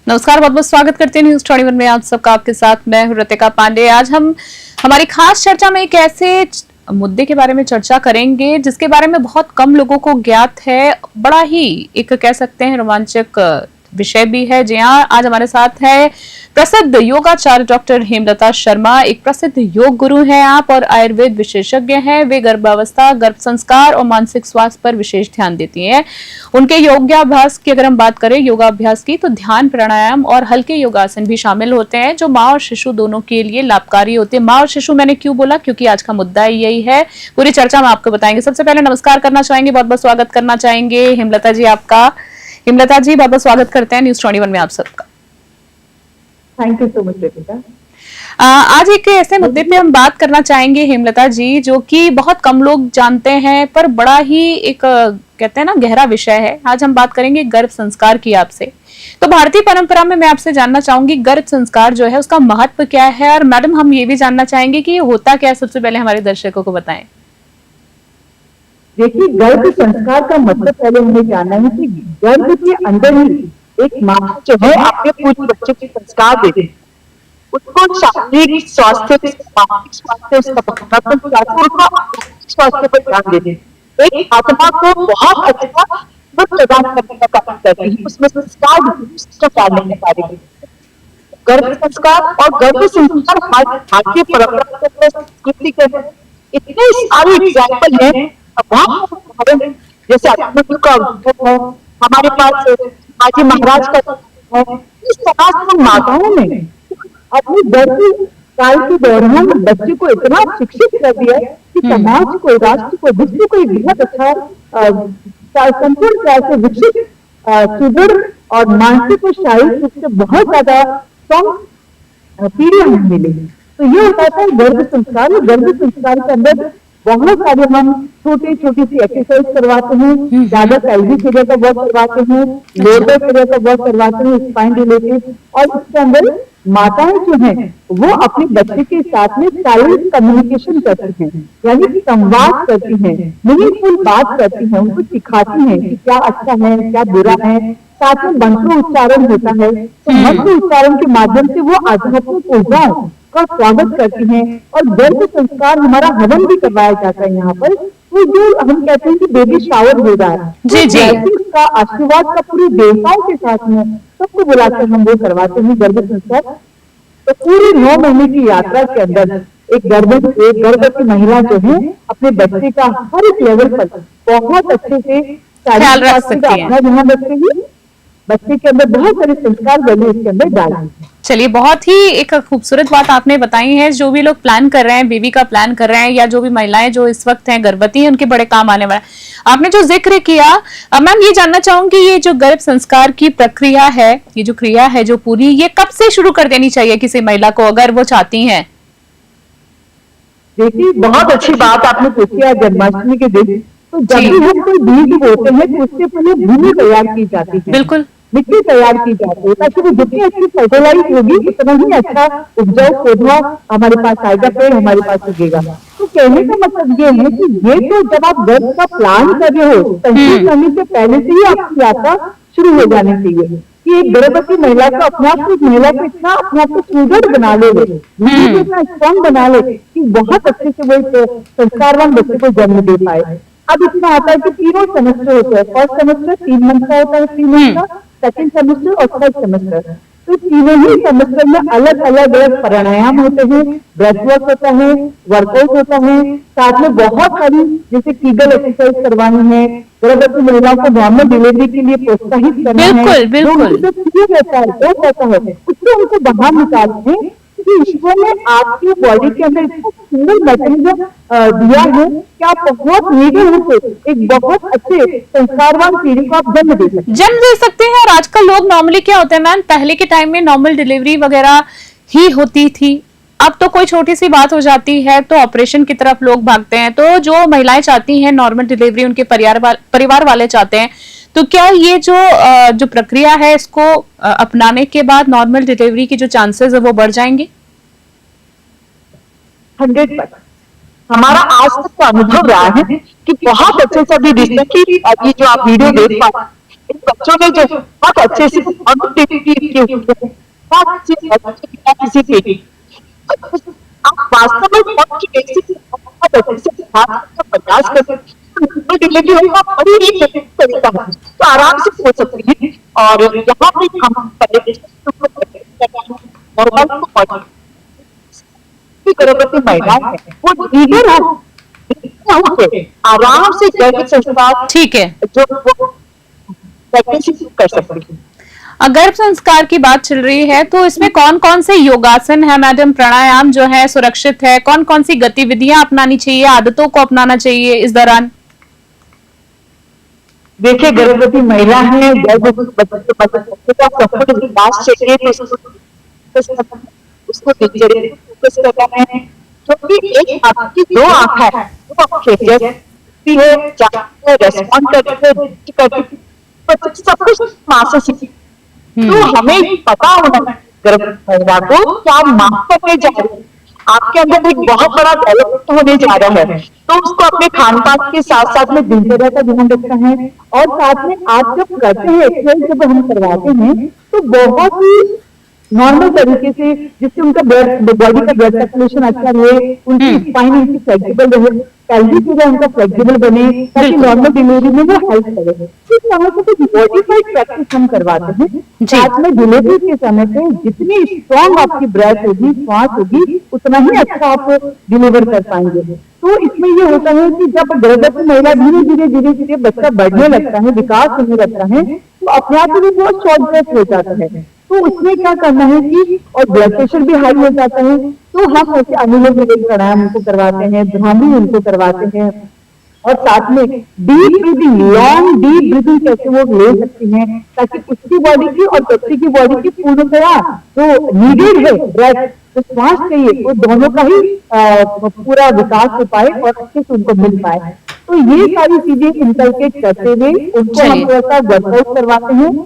नमस्कार, बहुत बहुत स्वागत करते हैं न्यूज 21 में आप सबका। आपके साथ मैं हूं ऋतिका पांडे। आज हम हमारी खास चर्चा में एक ऐसे मुद्दे के बारे में चर्चा करेंगे जिसके बारे में बहुत कम लोगों को ज्ञात है। बड़ा ही एक कह सकते हैं रोमांचक विषय भी है। जी हाँ, आज हमारे साथ है प्रसिद्ध योगाचार्य डॉक्टर हेमलता शर्मा। एक प्रसिद्ध योग गुरु हैं आप और आयुर्वेद विशेषज्ञ हैं। वे गर्भावस्था, गर्भ संस्कार और मानसिक स्वास्थ्य पर विशेष ध्यान देती हैं। उनके योगाभ्यास की अगर हम बात करें योगाभ्यास की, तो ध्यान, प्राणायाम और हल्के योगासन भी शामिल होते हैं जो माँ और शिशु दोनों के लिए लाभकारी होते हैं। माँ और शिशु मैंने क्यों बोला, क्योंकि आज का मुद्दा यही है। पूरी चर्चा में आपको बताएंगे। सबसे पहले नमस्कार करना चाहेंगे, बहुत बहुत स्वागत करना चाहेंगे हेमलता जी आपका। हेमलता जी, बहुत बहुत स्वागत करते हैं न्यूज 21 में आप सबका। Thank you so much Ritika. आज एक ऐसे मुद्दे पे हम बात करना चाहेंगे हेमलता जी, जो कि बहुत कम लोग जानते हैं पर बड़ा ही एक कहते हैं ना गहरा विषय है। आज हम बात करेंगे गर्भ संस्कार की आपसे। तो भारतीय परंपरा में मैं आपसे जानना चाहूंगी गर्भ संस्कार जो है उसका महत्व क्या है, और मैडम हम ये भी जानना चाहेंगे कि ये होता क्या है। सबसे पहले हमारे दर्शकों को बताएं। देखिए, गर्भ संस्कार का मतलब पहले हमें जानना है कि गर्भ के अंदर ही एक माँ जो है अपने पूरे बच्चे को संस्कार देते हैं, उसको शारीरिक स्वास्थ्य, मानसिक स्वास्थ्य, स्वास्थ्य पर ध्यान देते हैं। एक आत्मा को बहुत अच्छा प्रदान करने का काम करती है, उसमें संस्कार डालने के बारे में गर्भ संस्कार और गर्भ संस्कार भारतीय परंपरा संस्कृति के इतने सारे एग्जाम्पल है। जैसे का है, हमारे पास बाजी महाराज का है। इस समाज में माताओं ने अपने गर्भ काल के दौरान बच्चे को इतना शिक्षित कर दिया कि समाज को, राष्ट्र को, विश्व को एक बहुत अच्छा संपूर्ण तरह से विकसित, सुदृढ़ और मानसिक और शारीरिक रूप से बहुत ज्यादा स्ट्रॉन्ग पीढ़ी हमें मिली। तो ये होता है गर्भ संस्कार। गर्भ संस्कार के अंदर बहुत सारे हम छोटी छोटी सी एक्सरसाइज करवाते हैं, ज्यादा पेल्विक एरिया का वर्क करवाते हैं, लोअर एरिया का वर्क करवाते हैं, स्पाइन रिलेटेड। और इसके अंदर माताएं जो हैं वो अपने बच्चे के साथ में शारीरिक कम्युनिकेशन करती हैं, यानी कि संवाद करती हैं, मीनिंगफुल बात करती हैं, उनको सिखाती हैं कि क्या अच्छा है, क्या बुरा है। साथ में मंत्र उच्चारण होता है, तो मंत्र उच्चारण के माध्यम से वो आध्यात्मिक ऊर्जाओं का स्वागत करती हैं। और गर्भ संस्कार हमारा हवन भी करवाया जाता है यहाँ पर। तो जो हम कहते हैं कि बेबी शावर हो रहा है, जी जी, का आशीर्वाद का पूरी देवताओं के साथ में सबको बुलाकर हम वो करवाते हैं गर्भ संस्कार। तो पूरी 9 महीने की यात्रा के अंदर एक गर्भवती महिला जो है अपने बच्चे का हर एक लेवल पर बहुत अच्छे से ख्याल रख सकती है, अपना ध्यान रखते हुए बच्चे के अंदर बहुत सारे संस्कार बने इसके अंदर डालें। चलिए, बहुत ही एक खूबसूरत बात आपने बताई है। जो भी लोग प्लान कर रहे हैं, बेबी का प्लान कर रहे हैं, या जो भी महिलाएं जो इस वक्त हैं गर्भवती हैं, उनके बड़े काम आने वाला है। आपने जो जिक्र किया, मैम ये जानना चाहूंगी ये जो गर्भ संस्कार की प्रक्रिया है, ये जो क्रिया है जो पूरी, ये कब से शुरू कर देनी चाहिए किसी महिला को अगर वो चाहती है? देखिए, बहुत अच्छी बात आपने पूछी है। जन्माष्टमी के दिन तो जब भी हम कोई बीज बोते हैं तो उससे पहले भूमि तैयार की जाती है, बिल्कुल मिट्टी तैयार की जाती है, ताकि वो जितनी अच्छी फर्टिलाइज होगी उतना ही अच्छा उपजाऊ पौधा हमारे पास आएगा, पेड़ हमारे पास उगेगा। तो कहने का मतलब ये है कि ये तो जब आप गर्भ का प्लान कर रहे हो, संचित करने से पहले से ही आपकी यात्रा शुरू हो जानी चाहिए कि एक गर्भवती महिला को अपने आप को, महिला को इतना अपने आप को सुदृढ़ बना ले, इतना स्ट्रॉन्ग बना ले कि बहुत अच्छे से वो संस्कारवान बच्चे को जन्म दे पाए। अब इसमें आता है कि तीनों सेमेस्टर होते हैं। फर्स्ट सेमेस्टर 3 मंथ का होता है, 3 मंथ का, सेकंड सेमेस्टर और थर्ड सेमेस्टर। तो तीनों ही सेमेस्टर में अलग अलग प्राणायाम होते हैं, ब्रेथ वर्क होता है, वर्कआउट होता है, साथ में बहुत सारी जैसे कीगल एक्सरसाइज करवानी है, गर्भवती महिलाओं को नॉर्मल डिलीवरी के लिए प्रोत्साहित करना है। उससे उनको बाहर निकालते हैं कि ईश्वर ने आपकी बॉडी के अंदर इतना सुंदर मैकेनिज्म दिया है कि आप बहुत नीडे होते एक बहुत अच्छे संस्कारवान पीढ़ी को आप जन्म दे सकते हैं। और आजकल लोग नॉर्मली क्या होते हैं मैम, पहले के टाइम में नॉर्मल डिलीवरी वगैरह ही होती थी। अब तो कोई छोटी सी बात हो जाती है तो ऑपरेशन की तरफ लोग भागते हैं। तो जो महिलाएं चाहती हैं नॉर्मल डिलीवरी, उनके परिवार वाले चाहते हैं, तो क्या ये जो प्रक्रिया है इसको अपनाने के बाद नॉर्मल डिलीवरी की जो चांसेस है वो बढ़ जाएंगे? 100%। हमारा आज तक का अनुभव रहा है कि बहुत अच्छे से अभी रिसेंटली अभी जो आप वीडियो देख पा इन बच्चों ने जो बहुत अच्छे से किए हुए हैं, बहुत अच्छे बच्चे बिना किसी के आप वास्तव में बहुत की बेसिक बहुत अच्छे से सिखा सकते हो, प्रयास कर सकते हो, डिलीवरी होगा बड़ी ही तरीका है तो आराम से हो सकती है। और यहाँ पे हम नॉर्मल गर्भवती महिलाएं हैं वो लीडर हो आराम से गर्भ संस्कार ठीक है। जो वो प्रेगनेंसी कर सकती है। गर्भ संस्कार की बात चल रही है तो इसमें कौन कौन से योगासन है मैडम, प्राणायाम जो है सुरक्षित है, कौन कौन सी गतिविधियां अपनानी चाहिए, आदतों को अपनाना चाहिए इस दौरान? देखिए गर्भवती महिला है, बच्चे का सफल विकास चाहिए तो उसको दिनचर्या फोकस करना है क्योंकि एक आपकी दो आंख है वो जैसे है रेस्पॉन्ड करती है सब कुछ मां से सीखती तो हमें पता होना गर्भवती महिला को क्या मां करने जा रही है, आपके अंदर एक बहुत बड़ा डेवलपमेंट होने जा रहा है तो उसको अपने खान पान के साथ साथ में दिनचर्या का ध्यान रखना है। और साथ में आप जब करते हैं एक्सरसाइज जब हम करवाते हैं तो बहुत ही नॉर्मल तरीके से जिससे उनका बॉडी का ब्लड सर्कुलेशन अच्छा रहे, उनकी स्पाइन उनकी फ्लेक्सिबल रहे, पैल्विक एरिया उनका फ्लेक्सिबल बने ताकि नॉर्मल डिलीवरी में वो हेल्प करे। इस तरह से कुछ मॉडिफाइड प्रैक्टिस हम करवाते हैं। साथ में डिलीवरी के समय पे जितनी स्ट्रॉन्ग आपकी ब्रेथ होगी, श्वास होगी, उतना ही अच्छा आप डिलीवर कर पाएंगे। तो इसमें ये होता है कि जब गर्भवती महिला धीरे धीरे बच्चा बढ़ने लगता है, विकास होने लगता है तो अपने आप में बहुत शॉर्ट ब्रेथ हो जाता है। तो उसमें क्या करना है कि और ब्लड प्रेशर भी हाई हो जाता है तो हम ऐसे अनुलोम विलोम प्राणायाम उनको करवाते हैं, भ्रामरी उनको करवाते हैं और साथ में deep breathing, long deep breathing कैसे वो ले सकती हैं ताकि उसकी बॉडी की और बच्चे की बॉडी की पूर्णतया जो नीडेड है ब्रेथ जो श्वास चाहिए वो दोनों का ही पूरा विकास हो पाए और अच्छे से उनको मिल पाए। तो ये सारी चीजें इनकलकेट करते हुए उनको हम थोड़ा सा वर्कआउट करवाते हैं।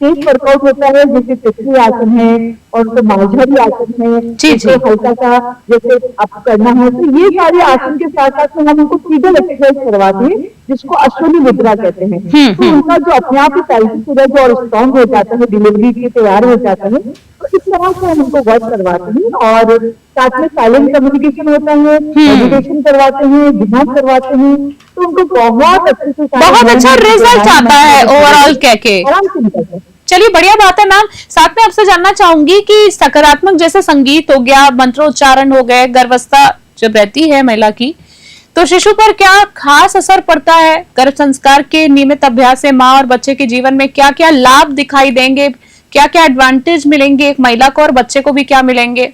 तेज वर्कआउट होता है जैसे तितली आसन है और तो मालझड़ी आसन है, तो हल्का सा जैसे आपको करना है तो ये सारे आसन के साथ साथ में हम उनको फीगल एक्सरसाइज करवाते हैं जिसको अश्विनी मुद्रा कहते हैं। तो उनका जो अपने आप ही पैल्विक सूरज और स्ट्रॉन्ग हो जाता है, डिलीवरी के तैयार हो जाता है, तो इस तरह से हम उनको वर्क करवाते हैं। और साथ में साइलेंट कम्युनिकेशन होता है, मेडिटेशन करवाते हैं, ध्यान करवाते हैं, तो उनको बहुत अच्छे से बहुत अच्छा रिजल्ट आता है ओवरऑल कह के। चलिए बढ़िया बात है मैम। साथ में आपसे जानना चाहूंगी कि सकारात्मक जैसे संगीत हो गया, मंत्रोच्चारण हो गए, गर्भावस्था जब रहती है महिला की तो शिशु पर क्या खास असर पड़ता है? गर्भ संस्कार के नियमित अभ्यास से माँ और बच्चे के जीवन में क्या क्या लाभ दिखाई देंगे, क्या क्या एडवांटेज मिलेंगे एक महिला को और बच्चे को भी क्या मिलेंगे?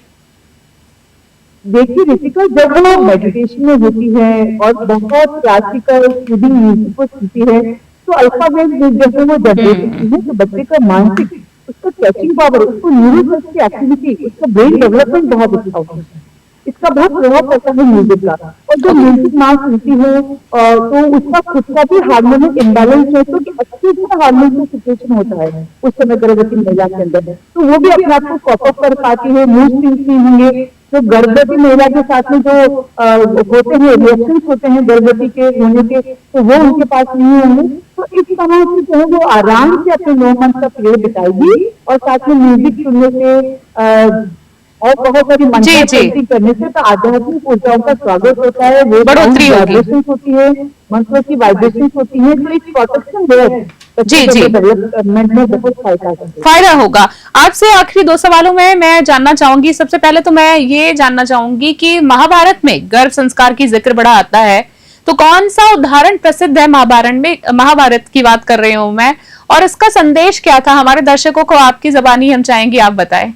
देखिए रितिका, जब वो मेडिटेशन में होती है और बहुत क्लासिकल सूदिंग म्यूजिक को सुनती है तो अल्फा वेव जब वो जनरेट होती है तो बच्चे का मानसिक उसका कैचिंग पावर, उसको न्यूरो की एक्टिविटी, उसका ब्रेन डेवलपमेंट बहुत अच्छा होता है। इसका बहुत प्रभाव पड़ता है म्यूजिक का। और जब म्यूजिक ना सुनती है तो उसका खुद का भी हार्मोनल इम्बैलेंस है तो अच्छे से हार्मोनल सिचुएशन होता है उस समय गर्भवती महिला के अंदर, तो वो भी अपने आप को कॉप अप कर पाती है, मूड स्विंग्स नहीं होंगे। तो गर्भवती महिला के साथ में जो होते हैं रिएक्शंस होते हैं गर्भवती के होने के तो वो उनके पास नहीं होंगे। तो इस तरह से जो है वो आराम से अपने 9 मंथ का पीरियड बिताएगी और साथ में म्यूजिक सुनने से और बहुत सारी मंत्र करने से तो आध्यात्मिक ऊर्जाओं का स्वागत होता है, वो बढ़ोतरी होती है, मंत्रों की वाइब्रेशन होती है, तो एक प्रोटेक्शन डेवलपमेंट में बहुत फायदा होगा। आपसे आखिरी 2 सवालों में मैं जानना चाहूंगी, सबसे पहले तो मैं ये जानना चाहूंगी कि महाभारत में गर्भ संस्कार की जिक्र बड़ा आता है तो कौन सा उदाहरण प्रसिद्ध है महाभारत में? महाभारत की बात कर रही हूँ मैं, और इसका संदेश क्या था? हमारे दर्शकों को आपकी जबानी हम चाहेंगे आप बताएं।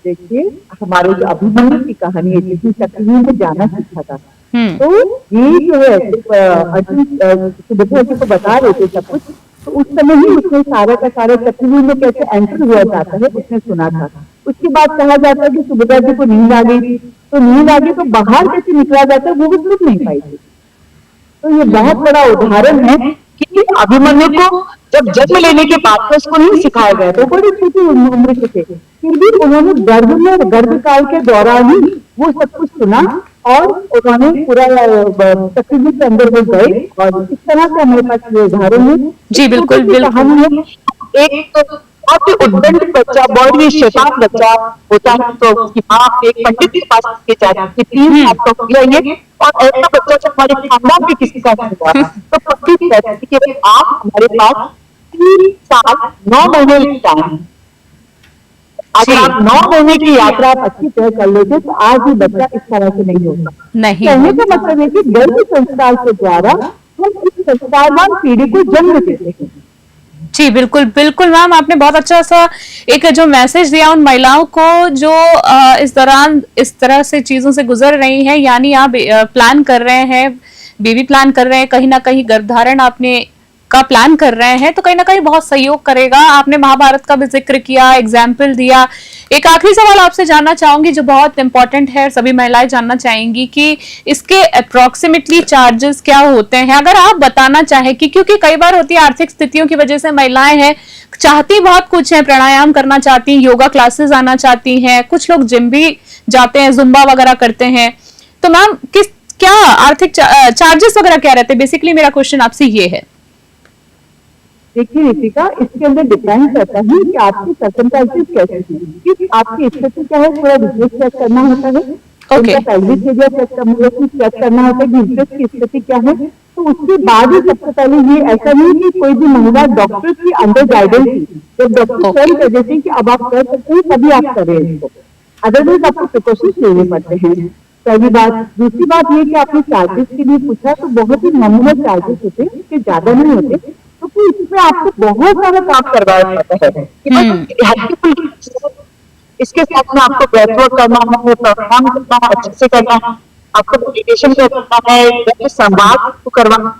देखिए हमारे जो अभिमन्यु की कहानी है जिसमें शक्तियों में जाना सीखा था, तो ये जो है अर्जुन सुभद्रा जी को बता रहे थे सब कुछ, तो उस समय ही उसने सारा का सारा शक्तियों में कैसे एंटर हुआ जाता है उसने सुना था। उसके बाद कहा जाता है कि सुभद्रा जी को नींद आ गई थी, तो नींद आ गई तो बाहर कैसे निकला जाता है वो भी सुन नहीं पाई थी। तो ये बहुत बड़ा उदाहरण है कि अभिमन्यु को जब जन्म लेने के बाद तो उसको नहीं सिखाया गया, तो बड़ी छोटी उम्र के थे, फिर भी उन्होंने गर्भ काल के दौरान ही वो सब कुछ सुना और उन्होंने पूरा तकलीफ के अंदर वो गए और इस तरह से हमारे पास ये उदाहरण है। जी बिल्कुल बिल्कुल। कहानी है, एक बहुत ही उद्दंड बच्चा, बहुत ही शैतान बच्चा होता है, तो उसकी माँ एक पंडित के पास के जाती है, 3 साल का हो गया ये, और ऐसा बच्चा जब हमारे खानदान में किसी का हुआ तो पंडित कहती है कि आप हमारे पास 3 साल 9 महीने टाइम, अगर आप 9 महीने की यात्रा आप अच्छी तरह कर लेते तो आज भी बच्चा इस तरह से नहीं होता। नहीं कहने का मतलब है कि गर्भ संस्कार के द्वारा हम इस संस्कारवान पीढ़ी को जन्म देते हैं। जी बिल्कुल बिल्कुल मैम, आपने बहुत अच्छा सा एक जो मैसेज दिया उन महिलाओं को जो इस दौरान इस तरह से चीजों से गुजर रही हैं, यानी आप प्लान कर रहे हैं, बेबी प्लान कर रहे हैं, कहीं ना कहीं गर्भधारण आपने का प्लान कर रहे हैं, तो कहीं ना कहीं बहुत सहयोग करेगा। आपने महाभारत का भी जिक्र किया, एग्जाम्पल दिया। एक आखिरी सवाल आपसे जानना चाहूंगी जो बहुत इंपॉर्टेंट है, सभी महिलाएं जानना चाहेंगी कि इसके अप्रोक्सीमेटली चार्जेस क्या होते हैं, अगर आप बताना चाहें कि क्योंकि कई बार होती है आर्थिक स्थितियों की वजह से महिलाएं हैं, चाहती बहुत कुछ है, प्राणायाम करना चाहती हैं, योगा क्लासेस आना चाहती हैं, कुछ लोग जिम भी जाते हैं, जुम्बा वगैरह करते हैं, तो मैम क्या आर्थिक चार्जेस वगैरह क्या रहते हैं? बेसिकली मेरा क्वेश्चन आपसे ये है। देखिए रितिका, इसके अंदर डिपेंड करता है कि आपकी सर्कमस्टेंसेस कैसे हैं, कि आपकी स्थिति क्या है, थोड़ा रिसर्च चेक करना होता है, उनका पेल्विक एरिया चेक करना होता है कि यूट्रस की स्थिति क्या है। तो उसके बाद ही सबसे पहले ये ऐसा नहीं कि कोई भी महिला डॉक्टर की अंडर गाइडेंस थी, जब डॉक्टर स्वयं कह देते हैं कि अब आप कर सकते हैं तभी आप करें इसको, अदरवाइज आपको प्रिकॉशंस लेने पड़ते हैं। पहली बात। दूसरी बात ये कि आपने चार्जेस के लिए पूछा, तो बहुत ही नॉमिनल चार्जेस होते हैं, इसके ज्यादा नहीं होते, क्योंकि इसमें आपको बहुत सारा काम करवाया जाता है। इसके साथ में आपको ब्रेथ वर्क करना है, प्राणायाम करना है, अच्छे से करना है, आपको मेडिटेशन करना है, संवाद को करवाना,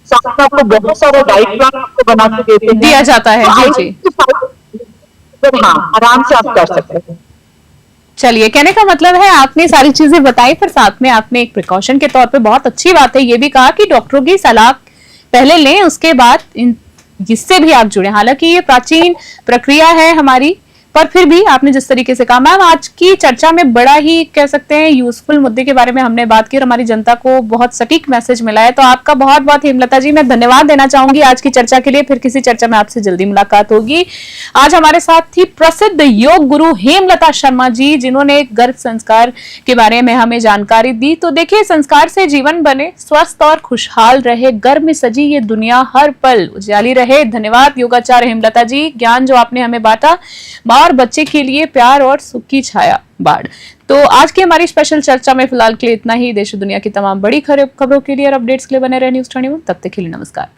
साथ में आपको बहुत सारा डाइट प्लान आपको बना के देते हैं, दिया जाता है। जी जी, हाँ, आराम से आप कर सकते हैं। चलिए, कहने का मतलब है आपने सारी चीजें बताई, फिर साथ में आपने एक प्रिकॉशन के तौर पे बहुत अच्छी बात है ये भी कहा कि डॉक्टरों की सलाह पहले लें, उसके बाद जिससे भी आप जुड़े। हालांकि ये प्राचीन प्रक्रिया है हमारी, पर फिर भी आपने जिस तरीके से कहा। मैम, आज की चर्चा में बड़ा ही कह सकते हैं यूजफुल मुद्दे के बारे में हमने बात की और हमारी जनता को बहुत सटीक मैसेज मिला है, तो आपका बहुत बहुत हेमलता जी मैं धन्यवाद देना चाहूंगी आज की चर्चा के लिए। फिर किसी चर्चा में आपसे जल्दी मुलाकात होगी। आज हमारे साथ थी प्रसिद्ध योग गुरु हेमलता शर्मा जी, जिन्होंने गर्भ संस्कार के बारे में हमें जानकारी दी। तो देखिए, संस्कार से जीवन बने, स्वस्थ और खुशहाल रहे, गर्भ में सजी ये दुनिया हर पल उजाली रहे। धन्यवाद योगाचार्य हेमलता जी, ज्ञान जो आपने हमें बांटा, और बच्चे के लिए प्यार और सुख की छाया बाढ़। तो आज की हमारी स्पेशल चर्चा में फिलहाल के लिए इतना ही। देश दुनिया की तमाम बड़ी खबरों के लिए और अपडेट्स के लिए बने रहे न्यूज़ 21। तब तक के लिए नमस्कार।